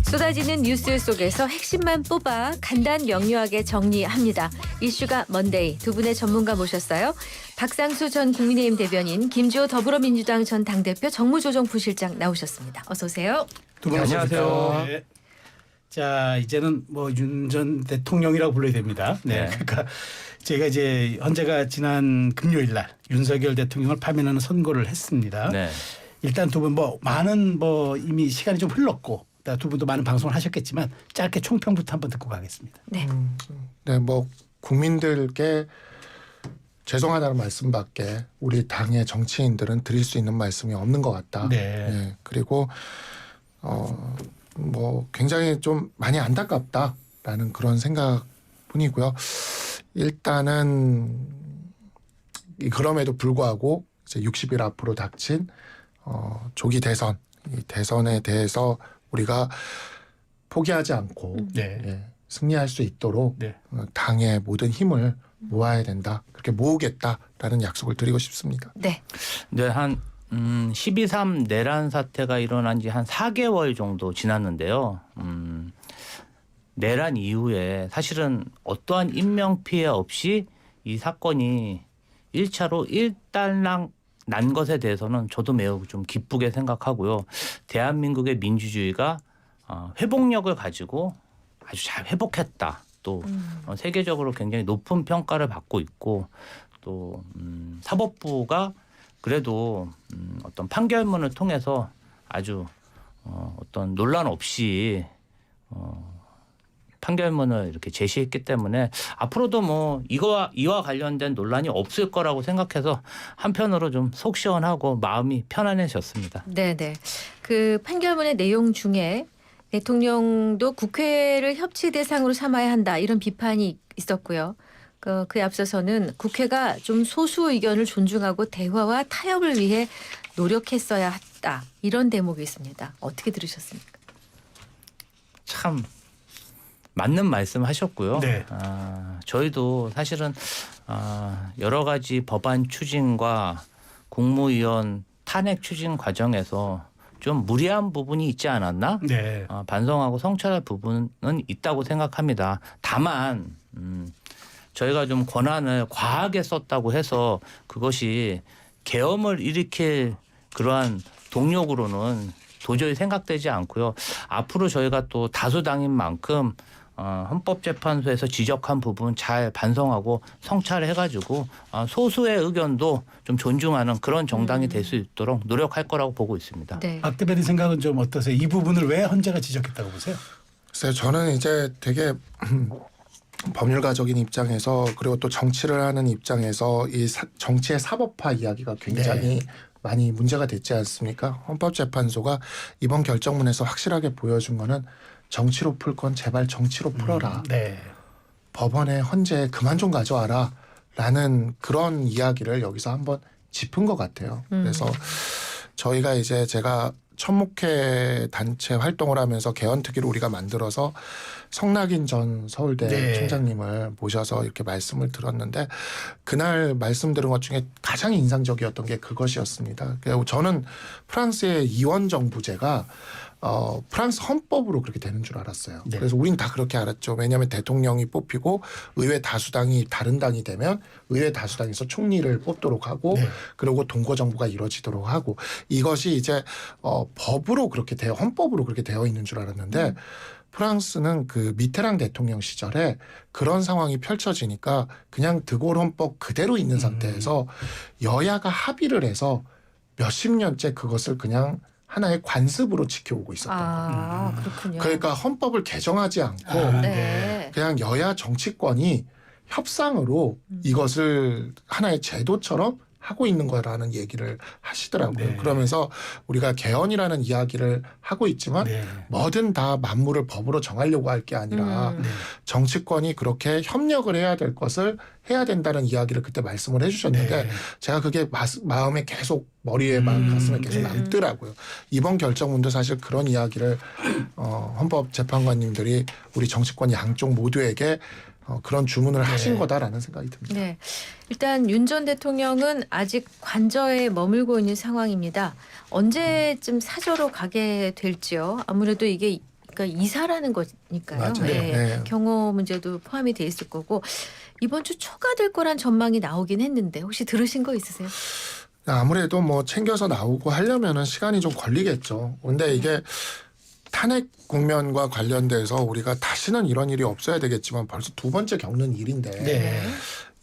쏟아지는 뉴스 속에서 핵심만 뽑아 간단 명료하게 정리합니다. 이슈가 먼데이 두 분의 전문가 모셨어요. 박상수 전 국민의힘 대변인, 김주호 더불어민주당 전 당대표 정무조정부실장 나오셨습니다. 어서 오세요. 두 분 안녕하세요. 네. 자, 이제는 뭐 윤 전 대통령이라고 불러야 됩니다. 네. 네. 그러니까 제가 이제 헌재가 지난 금요일 날 윤석열 대통령을 파면하는 선고를 했습니다. 네. 일단 두 분 뭐 많은 뭐 이미 시간이 좀 흘렀고 두 분도 많은 방송을 하셨겠지만 짧게 총평부터 한번 듣고 가겠습니다. 네. 네, 뭐 국민들께 죄송하다는 말씀밖에 우리 당의 정치인들은 드릴 수 있는 말씀이 없는 것 같다. 네. 그리고 뭐 굉장히 좀 많이 안타깝다라는 그런 생각뿐이고요. 일단은 그럼에도 불구하고 이제 60일 앞으로 닥친 조기 대선, 이 대선에 대해서 우리가 포기하지 않고 네. 승리할 수 있도록 네. 당의 모든 힘을 모아야 된다. 그렇게 모으겠다라는 약속을 드리고 싶습니다. 네. 네, 한 12.3 내란 사태가 일어난 지 한 4개월 정도 지났는데요. 내란 이후에 사실은 어떠한 인명 피해 없이 이 사건이 1차로 일단락 난 것에 대해서는 저도 매우 좀 기쁘게 생각하고요. 대한민국의 민주주의가 회복력을 가지고 아주 잘 회복했다. 또 세계적으로 굉장히 높은 평가를 받고 있고 또 사법부가 그래도 어떤 판결문을 통해서 아주 어떤 논란 없이 판결문을 이렇게 제시했기 때문에 앞으로도 뭐 이와 관련된 논란이 없을 거라고 생각해서 한편으로 좀 속 시원하고 마음이 편안해졌습니다. 네네. 그 판결문의 내용 중에 대통령도 국회를 협치 대상으로 삼아야 한다 이런 비판이 있었고요. 그에 앞서서는 국회가 좀 소수 의견을 존중하고 대화와 타협을 위해 노력했어야 했다 이런 대목이 있습니다. 어떻게 들으셨습니까? 참 맞는 말씀하셨고요. 네. 저희도 사실은 여러 가지 법안 추진과 국무위원 탄핵 추진 과정에서 좀 무리한 부분이 있지 않았나? 네. 반성하고 성찰할 부분은 있다고 생각합니다. 다만 저희가 좀 권한을 과하게 썼다고 해서 그것이 계엄을 일으킬 그러한 동력으로는 도저히 생각되지 않고요. 앞으로 저희가 또 다수당인 만큼 헌법재판소에서 지적한 부분 잘 반성하고 성찰해가지고 소수의 의견도 좀 존중하는 그런 정당이 될 수 있도록 노력할 거라고 보고 있습니다. 네. 박 대변인 생각은 좀 어떠세요? 이 부분을 왜 헌재가 지적했다고 보세요? 글쎄요, 저는 이제 되게 법률가적인 입장에서 그리고 또 정치를 하는 입장에서 이 정치의 사법화 이야기가 굉장히 많이 문제가 됐지 않습니까? 헌법재판소가 이번 결정문에서 확실하게 보여준 거는 정치로 풀 건 제발 정치로 풀어라. 네. 법원에 헌재에 그만 좀 가져와라. 라는 그런 이야기를 여기서 한번 짚은 것 같아요. 그래서 저희가 이제 제가 천목회 단체 활동을 하면서 개헌특위를 우리가 만들어서 성낙인 전 서울대 네. 총장님을 모셔서 이렇게 말씀을 들었는데 그날 말씀 들은 것 중에 가장 인상적이었던 게 그것이었습니다. 그리고 저는 프랑스의 이원 정부제가 프랑스 헌법으로 그렇게 되는 줄 알았어요. 네. 그래서 우린 다 그렇게 알았죠. 왜냐하면 대통령이 뽑히고 의회 다수당이 다른 당이 되면 의회 다수당에서 총리를 뽑도록 하고 그리고 동거정부가 이루어지도록 하고 이것이 이제 법으로 그렇게 헌법으로 그렇게 되어 있는 줄 알았는데 프랑스는 그 미테랑 대통령 시절에 그런 상황이 펼쳐지니까 그냥 드골 헌법 그대로 있는 상태에서 여야가 합의를 해서 몇십 년째 그것을 그냥 하나의 관습으로 지켜오고 있었던 거예요. 그렇군요. 그러니까 헌법을 개정하지 않고 네. 그냥 여야 정치권이 협상으로 이것을 하나의 제도처럼 하고 있는 거라는 얘기를 하시더라고요. 네. 그러면서 우리가 개헌이라는 이야기를 하고 있지만 네. 뭐든 다 만물을 법으로 정하려고 할 게 아니라 정치권이 그렇게 협력을 해야 될 것을 해야 된다는 이야기를 그때 말씀을 해주셨는데 네. 제가 그게 마음에 계속 머리에 가슴에 계속 남더라고요. 이번 결정문도 사실 그런 이야기를 헌법재판관님들이 우리 정치권 양쪽 모두에게 그런 주문을 하신 거다라는 생각이 듭니다. 네. 일단 윤 전 대통령은 아직 관저에 머물고 있는 상황입니다. 언제쯤 사저로 가게 될지요. 아무래도 이게 그러니까 이사라는 거니까요. 맞아요. 네. 네. 경호 문제도 포함이 돼 있을 거고 이번 주 초가 될 거란 전망이 나오긴 했는데 혹시 들으신 거 있으세요? 아무래도 뭐 챙겨서 나오고 하려면은 시간이 좀 걸리겠죠. 근데 이게 탄핵 국면과 관련돼서 우리가 다시는 이런 일이 없어야 되겠지만 벌써 두 번째 겪는 일인데 네.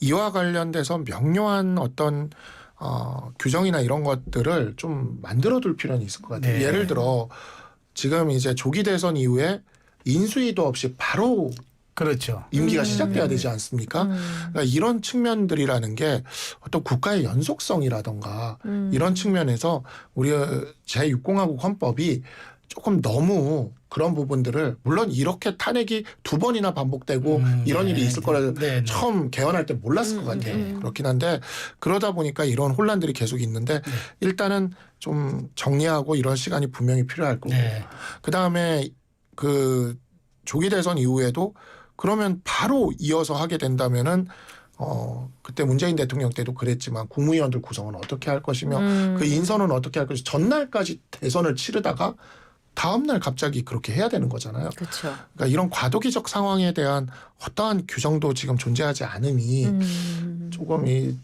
이와 관련돼서 명료한 어떤 규정이나 이런 것들을 좀 만들어둘 필요는 있을 것 같아요. 네. 예를 들어 지금 이제 조기 대선 이후에 인수위도 없이 바로 그렇죠. 임기가 시작돼야 되지 않습니까? 그러니까 이런 측면들이라는 게 어떤 국가의 연속성이라던가 이런 측면에서 우리 제6공화국 헌법이 조금 너무 그런 부분들을 물론 이렇게 탄핵이 두 번이나 반복되고 이런 일이 있을 거라 처음 개헌할 때 몰랐을 것 같아요. 그렇긴 한데 그러다 보니까 이런 혼란들이 계속 있는데 일단은 좀 정리하고 이런 시간이 분명히 필요할 거고 그다음에 그 조기 대선 이후에도 그러면 바로 이어서 하게 된다면은 그때 문재인 대통령 때도 그랬지만 국무위원들 구성은 어떻게 할 것이며 그 인선은 어떻게 할 것이 전날까지 대선을 치르다가 다음날 갑자기 그렇게 해야 되는 거잖아요. 그렇죠. 그러니까 이런 과도기적 상황에 대한 어떠한 규정도 지금 존재하지 않으니 조금 이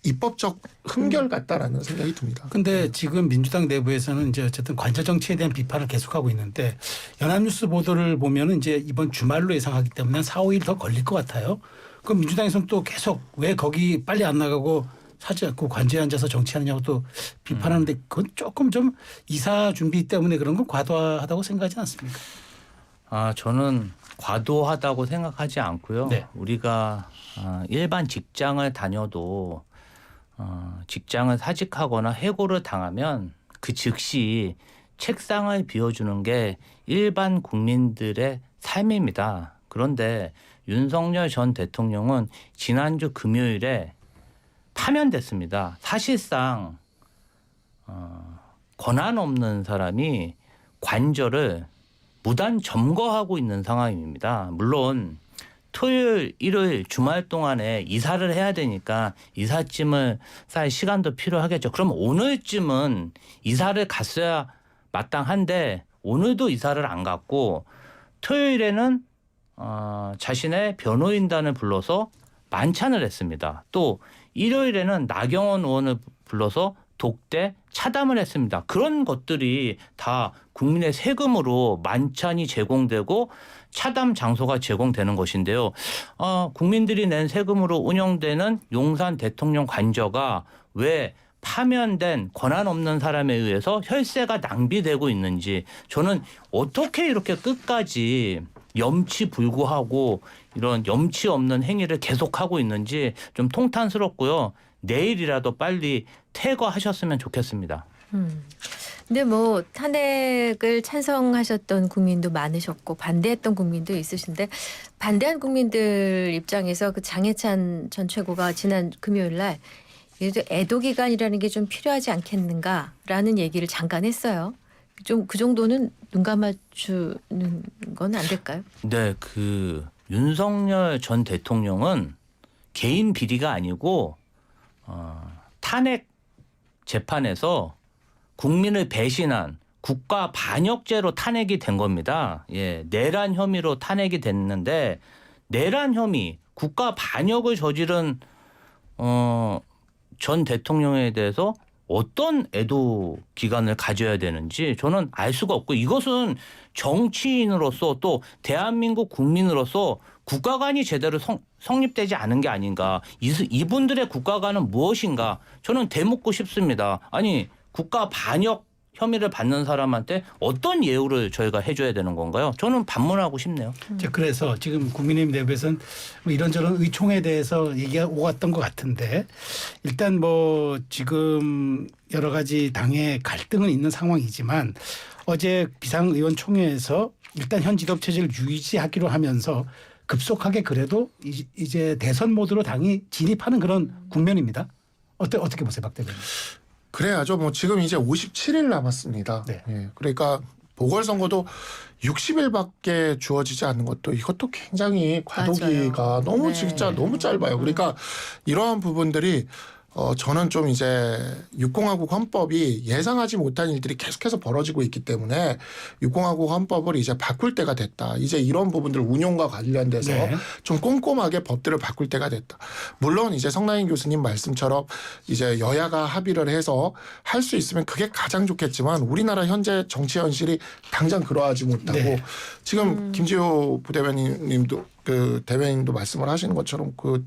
입법적 흠결 같다라는 생각이 듭니다. 근데 지금 민주당 내부에서는 이제 어쨌든 관저 정치에 대한 비판을 계속하고 있는데 연합뉴스 보도를 보면은 이제 이번 주말로 예상하기 때문에 한 4, 5일 더 걸릴 것 같아요. 그럼 민주당에서는 또 계속 왜 거기 빨리 안 나가고 사지 않고 관저에 앉아서 정치하느냐고 또 비판하는데 그건 조금 좀 이사 준비 때문에 그런 건 과도하다고 생각하지 않습니까? 저는 과도하다고 생각하지 않고요. 네. 우리가 일반 직장을 다녀도 직장을 사직하거나 해고를 당하면 그 즉시 책상을 비워주는 게 일반 국민들의 삶입니다. 그런데 윤석열 전 대통령은 지난주 금요일에 파면됐습니다. 사실상 권한 없는 사람이 관저를 무단 점거하고 있는 상황입니다. 물론 토요일, 일요일 주말 동안에 이사를 해야 되니까 이삿짐을 쌀 시간도 필요하겠죠. 그럼 오늘쯤은 이사를 갔어야 마땅한데 오늘도 이사를 안 갔고 토요일에는 자신의 변호인단을 불러서 만찬을 했습니다. 또 일요일에는 나경원 의원을 불러서 독대 차담을 했습니다. 그런 것들이 다 국민의 세금으로 만찬이 제공되고 차담 장소가 제공되는 것인데요. 국민들이 낸 세금으로 운영되는 용산 대통령 관저가 왜 파면된 권한 없는 사람에 의해서 혈세가 낭비되고 있는지 저는 어떻게 이렇게 끝까지 염치불구하고 이런 염치 없는 행위를 계속하고 있는지 좀 통탄스럽고요. 내일이라도 빨리 퇴거하셨으면 좋겠습니다. 근데 뭐 탄핵을 찬성하셨던 국민도 많으셨고 반대했던 국민도 있으신데 반대한 국민들 입장에서 그 장해찬 전 최고가 지난 금요일 날 애도 기간이라는 게 좀 필요하지 않겠는가라는 얘기를 잠깐 했어요. 좀 그 정도는 눈 감아주는 건 안 될까요? 네, 그 윤석열 전 대통령은 개인 비리가 아니고 탄핵 재판에서 국민을 배신한 국가 반역죄로 탄핵이 된 겁니다. 예, 내란 혐의로 탄핵이 됐는데 내란 혐의, 국가 반역을 저지른 전 대통령에 대해서 어떤 애도 기간을 가져야 되는지 저는 알 수가 없고 이것은 정치인으로서 또 대한민국 국민으로서 국가관이 제대로 성립되지 않은 게 아닌가. 이분들의 국가관은 무엇인가 저는 되묻고 싶습니다. 아니 국가 반역 혐의를 받는 사람한테 어떤 예우를 저희가 해줘야 되는 건가요? 저는 반문하고 싶네요. 그래서 지금 국민의힘 내부에서는 뭐 이런저런 의총에 대해서 얘기가 오갔던 것 같은데 일단 뭐 지금 여러 가지 당의 갈등은 있는 상황이지만 어제 비상의원총회에서 일단 현 지도체제를 유지하기로 하면서 급속하게 그래도 이제 대선 모드로 당이 진입하는 그런 국면입니다. 어떻게 보세요, 박 대변인? 그래야죠. 뭐 지금 이제 57일 남았습니다. 네. 예, 그러니까 보궐선거도 60일밖에 주어지지 않는 것도 이것도 굉장히 과도기가 맞아요. 너무 네. 진짜 너무 짧아요. 그러니까 이러한 부분들이 저는 좀 이제 육공화국 헌법이 예상하지 못한 일들이 계속해서 벌어지고 있기 때문에 육공화국 헌법을 이제 바꿀 때가 됐다. 이제 이런 부분들 운용과 관련돼서 네. 좀 꼼꼼하게 법들을 바꿀 때가 됐다. 물론 이제 성나인 교수님 말씀처럼 이제 여야가 합의를 해서 할 수 있으면 그게 가장 좋겠지만 우리나라 현재 정치 현실이 당장 그러하지 못하고 네. 지금 김지호 부대변인님도 그 대변인도 말씀을 하시는 것처럼 그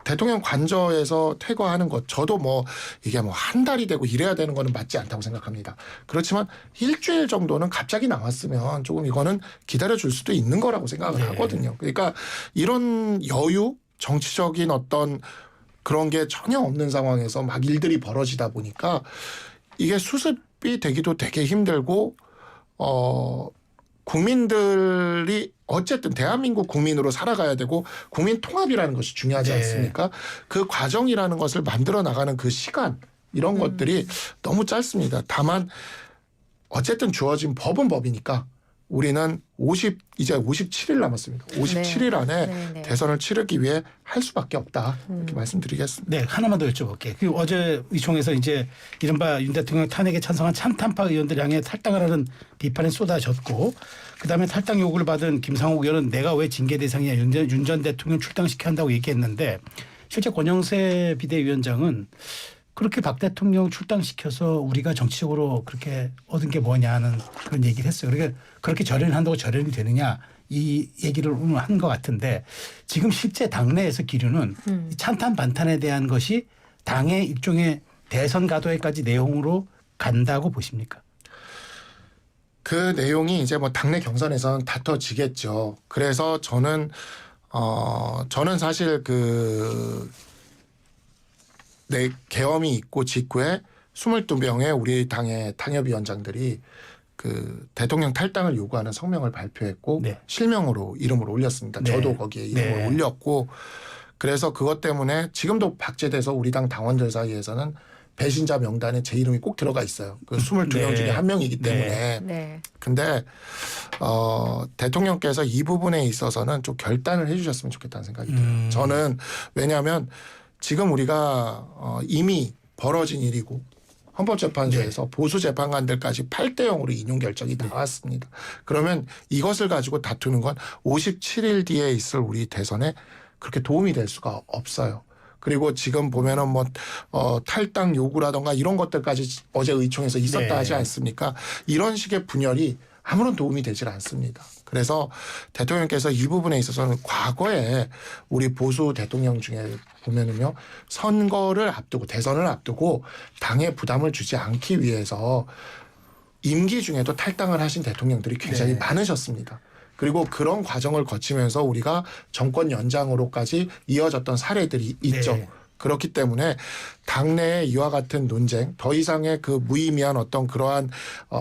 대통령 관저에서 퇴거하는 것 저도 뭐 이게 뭐 한 달이 되고 이래야 되는 거는 맞지 않다고 생각합니다. 그렇지만 일주일 정도는 갑자기 나왔으면 조금 이거는 기다려줄 수도 있는 거라고 생각을 네. 하거든요. 그러니까 이런 여유 정치적인 어떤 그런 게 전혀 없는 상황에서 막 일들이 벌어지다 보니까 이게 수습이 되기도 되게 힘들고 국민들이 어쨌든 대한민국 국민으로 살아가야 되고 국민 통합이라는 것이 중요하지 네. 않습니까? 그 과정이라는 것을 만들어 나가는 그 시간 이런 것들이 너무 짧습니다. 다만 어쨌든 주어진 법은 법이니까 우리는 이제 57일 남았습니다. 57일 안에 네, 네. 대선을 치르기 위해 할 수밖에 없다. 이렇게 말씀드리겠습니다. 네, 하나만 더 여쭤볼게요. 그 어제 의총에서 이제 이른바 윤 대통령 탄핵에 찬성한 참탄파 의원들 향해 탈당을 하는 비판이 쏟아졌고 그다음에 탈당 요구를 받은 김상욱 의원은 내가 왜 징계 대상이야 윤 전 대통령 출당시켜야 한다고 얘기했는데 실제 권영세 비대위원장은 그렇게 박 대통령 출당시켜서 우리가 정치적으로 그렇게 얻은 게 뭐냐 하는 그런 얘기를 했어요. 그러니까 그렇게 절연을 한다고 절연이 되느냐 이 얘기를 오늘 한 것 같은데 지금 실제 당내에서 기류는 이 찬탄 반탄에 대한 것이 당의 일종의 대선 가도에까지 내용으로 간다고 보십니까? 그 내용이 이제 뭐 당내 경선에서는 다퉈지겠죠. 그래서 저는 사실 내 계엄이 있고 직후에 22명의 우리 당의 당협위원장들이 그 대통령 탈당을 요구하는 성명을 발표했고 네. 실명으로 이름을 올렸습니다. 네. 저도 거기에 이름을 네. 올렸고 그래서 그것 때문에 지금도 박제돼서 우리 당 당원들 사이에서는 배신자 명단에 제 이름이 꼭 들어가 있어요. 그 22명 네. 중에 한 명이기 때문에. 네. 근데 대통령께서 이 부분에 있어서는 좀 결단을 해주셨으면 좋겠다는 생각이 들어요. 저는 왜냐하면 지금 우리가 이미 벌어진 일이고 헌법재판소에서 보수 재판관들까지 8대 0으로 인용 결정이 나왔습니다. 그러면 이것을 가지고 다투는 건 57일 뒤에 있을 우리 대선에 그렇게 도움이 될 수가 없어요. 그리고 지금 보면은 탈당 요구라던가 이런 것들까지 어제 의총에서 있었다 네. 하지 않습니까? 이런 식의 분열이 아무런 도움이 되질 않습니다. 그래서 대통령께서 이 부분에 있어서는 과거에 우리 보수 대통령 중에 보면은요 선거를 앞두고 대선을 앞두고 당에 부담을 주지 않기 위해서 임기 중에도 탈당을 하신 대통령들이 굉장히 네. 많으셨습니다. 그리고 그런 과정을 거치면서 우리가 정권 연장으로까지 이어졌던 사례들이 있죠. 네. 그렇기 때문에 당내에 이와 같은 논쟁, 더 이상의 그 무의미한 어떤 그러한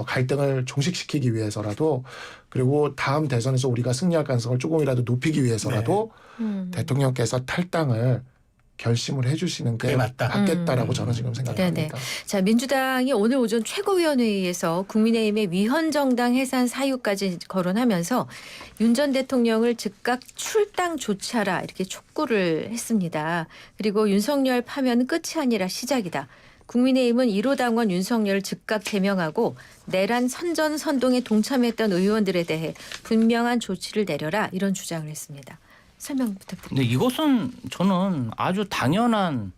갈등을 종식시키기 위해서라도 그리고 다음 대선에서 우리가 승리할 가능성을 조금이라도 높이기 위해서라도 대통령께서 탈당을 결심을 해주시는 게 그게 맞다. 맞겠다라고 저는 지금 생각합니다. 자, 민주당이 오늘 오전 최고위원회의에서 국민의힘의 위헌정당 해산 사유까지 거론하면서 윤 전 대통령을 즉각 출당 조치하라 이렇게 촉구를 했습니다. 그리고 윤석열 파면은 끝이 아니라 시작이다. 국민의힘은 1호 당원 윤석열을 즉각 제명하고 내란 선전선동에 동참했던 의원들에 대해 분명한 조치를 내려라 이런 주장을 했습니다. 설명 부탁드립니다. 근데 이것은 저는 아주 당연한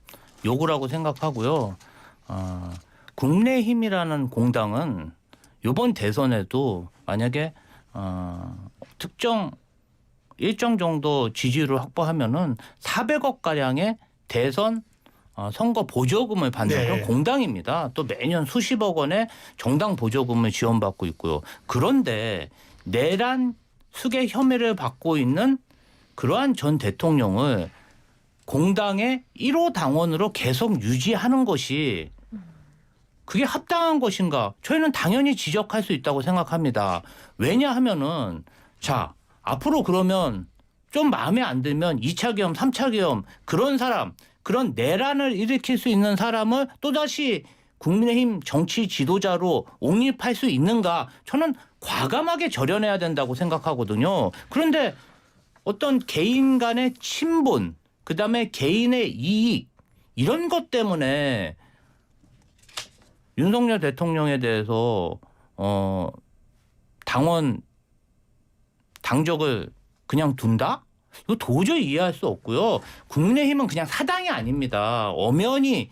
요구라고 생각하고요. 국민의힘이라는 공당은 이번 대선에도 만약에 특정 일정 정도 지지율을 확보하면은 400억 가량의 대선 선거 보조금을 받는 네. 그런 공당입니다. 또 매년 수십억 원의 정당 보조금을 지원받고 있고요. 그런데 내란 수괴 혐의를 받고 있는 그러한 전 대통령을 공당의 1호 당원으로 계속 유지하는 것이 그게 합당한 것인가? 저희는 당연히 지적할 수 있다고 생각합니다. 왜냐하면은 자 앞으로 그러면 좀 마음에 안 들면 2차 계엄, 3차 계엄 그런 사람 그런 내란을 일으킬 수 있는 사람을 또다시 국민의힘 정치 지도자로 옹립할 수 있는가? 저는 과감하게 절연해야 된다고 생각하거든요. 그런데 어떤 개인 간의 친분, 그다음에 개인의 이익 이런 것 때문에 윤석열 대통령에 대해서 당적을 그냥 둔다? 이거 도저히 이해할 수 없고요. 국민의힘은 그냥 사당이 아닙니다. 엄연히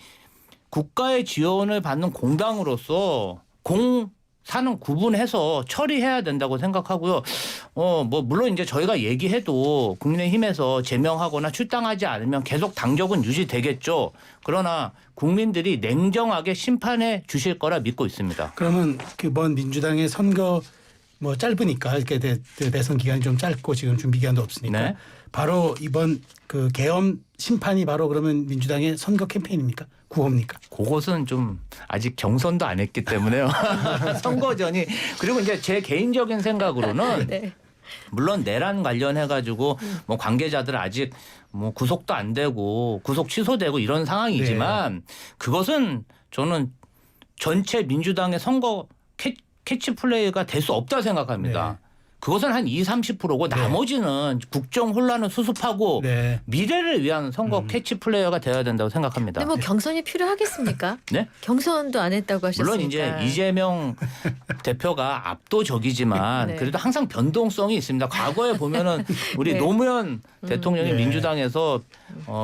국가의 지원을 받는 공당으로서 공사는 구분해서 처리해야 된다고 생각하고요. 뭐 물론 이제 저희가 얘기해도 국민의힘에서 제명하거나 출당하지 않으면 계속 당적은 유지되겠죠. 그러나 국민들이 냉정하게 심판해 주실 거라 믿고 있습니다. 그러면 이번 민주당의 선거 뭐 짧으니까 이렇게 대선 기간이 좀 짧고 지금 준비 기간도 없으니까 네. 바로 이번 그 계엄 심판이 바로 그러면 민주당의 선거 캠페인입니까? 구호입니까? 그것은 좀 아직 경선도 안 했기 때문에요. 선거전이 그리고 이제 제 개인적인 생각으로는 네. 물론 내란 관련해 가지고 뭐 관계자들 아직 뭐 구속도 안 되고 구속 취소되고 이런 상황이지만 그것은 저는 전체 민주당의 선거 캐치플레이가 될 수 없다 생각합니다. 네. 그것은 한 20-30%고 나머지는 국정 혼란을 수습하고 네. 미래를 위한 선거 캐치플레이어가 되어야 된다고 생각합니다. 근데 뭐 경선이 필요하겠습니까? 네? 경선도 안 했다고 하셨으니까. 물론 이제 이재명 대표가 압도적이지만 네. 그래도 항상 변동성이 있습니다. 과거에 보면은 우리 네. 노무현 대통령이 네. 민주당에서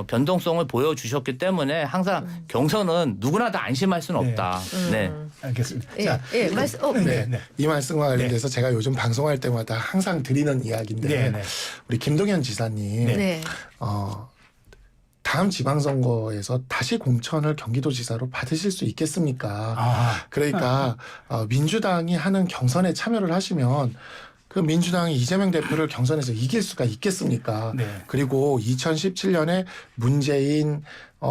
변동성을 보여주셨기 때문에 항상 경선은 누구나 다 안심할 수는 네. 없다. 네. 알겠습니다. 예, 자, 예, 말씀. 네, 네. 이 말씀과 관련돼서 제가 요즘 방송할 때마다 항상 드리는 이야기인데 네, 네. 우리 김동연 지사님 네. 다음 지방선거에서 다시 공천을 경기도지사로 받으실 수 있겠습니까? 아, 그러니까 민주당이 하는 경선에 참여를 하시면 그 민주당이 이재명 대표를 경선에서 이길 수가 있겠습니까? 네. 그리고 2017년에 문재인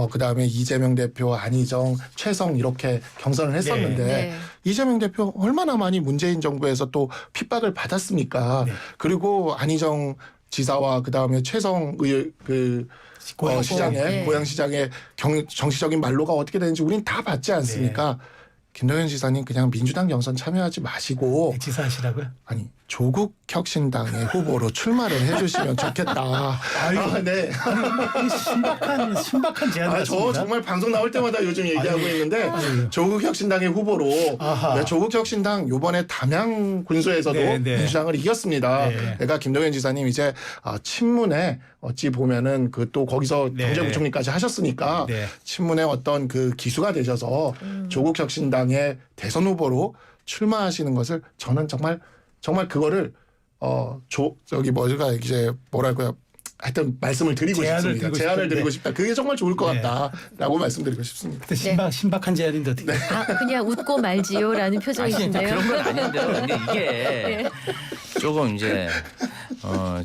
그다음에 이재명 대표, 안희정, 최성 이렇게 경선을 했었는데 네. 이재명 대표 얼마나 많이 문재인 정부에서 또 핍박을 받았습니까? 네. 그리고 안희정 지사와 그다음에 최성 시장의 네. 고양시장의 정치적인 말로가 어떻게 되는지 우린 다 봤지 않습니까? 김동연 지사님 그냥 민주당 경선 참여하지 마시고 지사하시라고요? 아니 조국 혁신당의 후보로 출마를 해주시면 좋겠다. 네. 신박한 제안 같습니다. 저 정말 방송 나올 때마다 요즘 얘기하고 있는데 아유. 조국 혁신당의 후보로 아하. 네, 조국 혁신당 이번에 담양 군소에서도 네, 네. 민주당을 이겼습니다. 네. 그러니까 김동연 지사님 이제 친문에 어찌 보면은 그 또 거기서 네. 경제부총리까지 하셨으니까 네. 친문의 어떤 그 기수가 되셔서 조국 혁신당의 대선 후보로 출마하시는 것을 저는 정말 그거를 저기 뭐가 이제 뭐랄까요? 하여튼 말씀을 드리고 제안을 싶습니다. 드리고 제안을 싶은데. 드리고 싶다. 그게 정말 좋을 것 네. 같다라고 말씀드리고 싶습니다. 근데 신박한 제안인데 어떻게? 아, 그냥 웃고 말지요라는 아니, 표정이신데요. 그런 건 아닌데요. 근데 이게 네. 조금 이제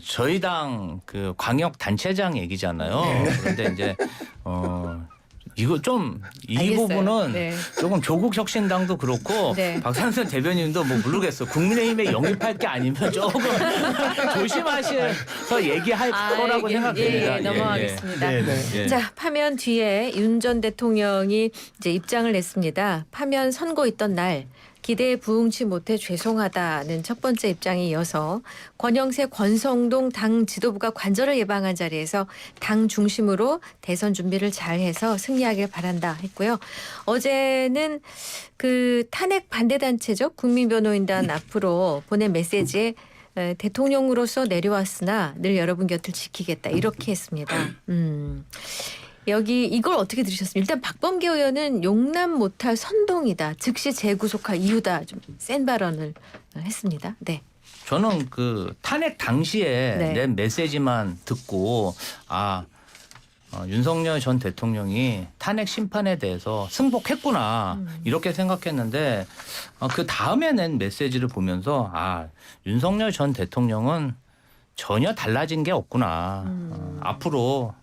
저희 당 그 광역 단체장 얘기잖아요. 그런데 이제 이거 좀 이 알겠어요. 부분은 네. 조금 조국 혁신당도 그렇고 네. 박상선 대변인도 뭐 모르겠어. 국민의힘에 영입할 게 아니면 조금 조심하셔서 얘기할 거라고 생각됩니다. 예, 넘어가겠습니다. 네, 네. 예. 자, 파면 뒤에 윤 전 대통령이 이제 입장을 냈습니다. 파면 선고 있던 날 기대에 부응치 못해 죄송하다는 첫 번째 입장에 이어서 권영세 권성동 당 지도부가 관절을 예방한 자리에서 당 중심으로 대선 준비를 잘해서 승리하길 바란다 했고요. 어제는 그 탄핵 반대 단체죠. 국민변호인단 앞으로 보낸 메시지에 대통령으로서 내려왔으나 늘 여러분 곁을 지키겠다 이렇게 했습니다. 여기 이걸 어떻게 들으셨습니까? 일단 박범계 의원은 용납 못할 선동이다. 즉시 재구속할 이유다. 좀 센 발언을 했습니다. 네. 저는 그 탄핵 당시에 네. 낸 메시지만 듣고 윤석열 전 대통령이 탄핵 심판에 대해서 승복했구나 이렇게 생각했는데 그 다음에 낸 메시지를 보면서 윤석열 전 대통령은 전혀 달라진 게 없구나. 앞으로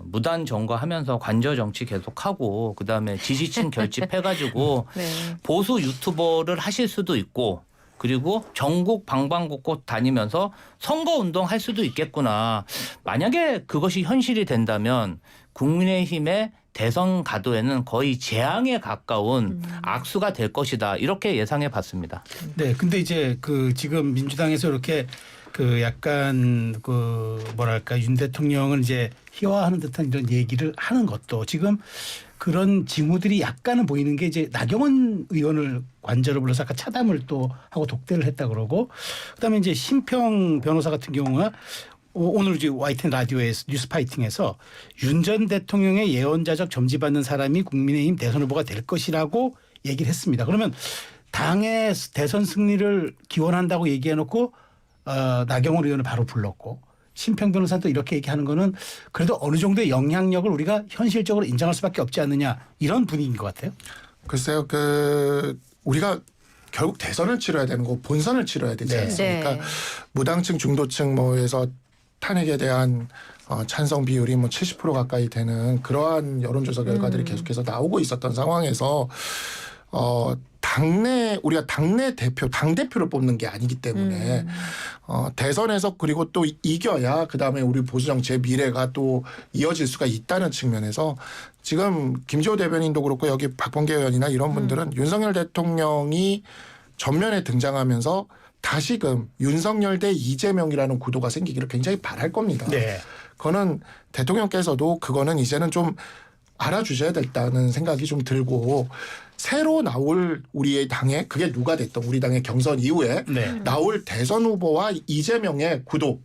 무단 점거하면서 관저 정치 계속하고 그다음에 지지층 결집해가지고 네. 보수 유튜버를 하실 수도 있고 그리고 전국 방방곡곡 다니면서 선거운동 할 수도 있겠구나. 만약에 그것이 현실이 된다면 국민의힘의 대선 가도에는 거의 재앙에 가까운 악수가 될 것이다. 이렇게 예상해 봤습니다. 네, 근데 이제 그 지금 민주당에서 이렇게 그 약간 그 뭐랄까 윤 대통령을 이제 희화하는 듯한 이런 얘기를 하는 것도 지금 그런 징후들이 약간은 보이는 게 이제 나경원 의원을 관저로 불러서 아까 차담을 또 하고 독대를 했다 그러고 그다음에 이제 심평 변호사 같은 경우가 오늘 이제 YTN 라디오에서 뉴스파이팅에서 윤 전 대통령의 예언자적 점지받는 사람이 국민의힘 대선 후보가 될 것이라고 얘기를 했습니다. 그러면 당의 대선 승리를 기원한다고 얘기해놓고 나경원 의원을 바로 불렀고 심평 변호사도 이렇게 얘기하는 거는 그래도 어느 정도의 영향력을 우리가 현실적으로 인정할 수밖에 없지 않느냐 이런 분위기인 것 같아요. 글쎄요, 우리가 결국 대선을 치러야 되는 거 본선을 치러야 되지 네. 않습니까? 네. 무당층 중도층 뭐에서 탄핵에 대한 찬성 비율이 뭐 70% 가까이 되는 그러한 여론조사 결과들이 계속해서 나오고 있었던 상황에서 우리가 당내 대표, 당대표를 뽑는 게 아니기 때문에 대선에서 그리고 또 이겨야 그다음에 우리 보수정치의 미래가 또 이어질 수가 있다는 측면에서 지금 김지호 대변인도 그렇고 여기 박범계 의원이나 이런 분들은 윤석열 대통령이 전면에 등장하면서 다시금 윤석열 대 이재명이라는 구도가 생기기를 굉장히 바랄 겁니다. 네. 그거는 대통령께서도 그거는 이제는 좀 알아주셔야 된다는 생각이 좀 들고 새로 나올 우리의 당에 그게 누가 됐던 우리 당의 경선 이후에 네. 나올 대선 후보와 이재명의 구도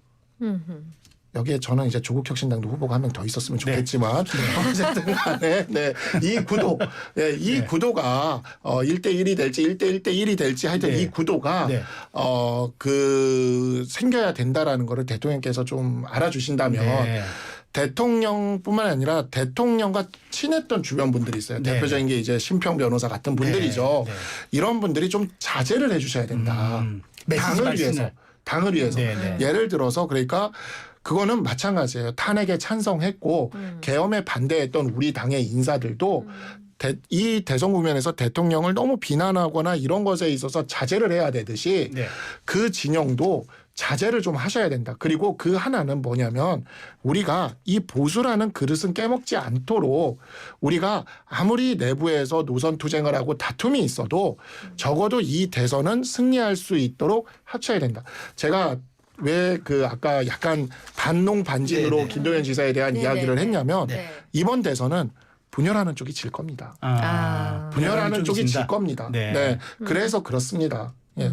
여기에 저는 이제 조국혁신당도 후보가 한 명 더 있었으면 좋겠지만 어쨌든 간에 이 구도 이 구도가 1대1이 될지 1대1대1이 될지 하여튼 이 구도가 생겨야 된다라는 거를 대통령께서 좀 알아주신다면 네. 대통령뿐만 아니라 대통령과 친했던 주변 분들이 있어요. 네. 대표적인 게 이제 심평 변호사 같은 분들이죠. 네. 이런 분들이 좀 자제를 해주셔야 된다. 당을 위해서. 네. 예를 들어서 그러니까 그거는 마찬가지예요. 탄핵에 찬성했고 계엄에 반대했던 우리 당의 인사들도 이 대선 국면에서 대통령을 너무 비난하거나 이런 것에 있어서 자제를 해야 되듯이 그 진영도 자제를 좀 하셔야 된다. 그리고 그 하나는 뭐냐면 우리가 이 보수라는 그릇은 깨먹지 않도록 우리가 아무리 내부에서 노선 투쟁을 하고 다툼이 있어도 적어도 이 대선은 승리할 수 있도록 합쳐야 된다. 제가 왜 아까 약간 반농반진으로 김동연 지사에 대한 이야기를 했냐면 이번 대선은 분열하는 쪽이 질 겁니다. 분열하는 쪽이 질 겁니다. 그래서 그렇습니다. 예.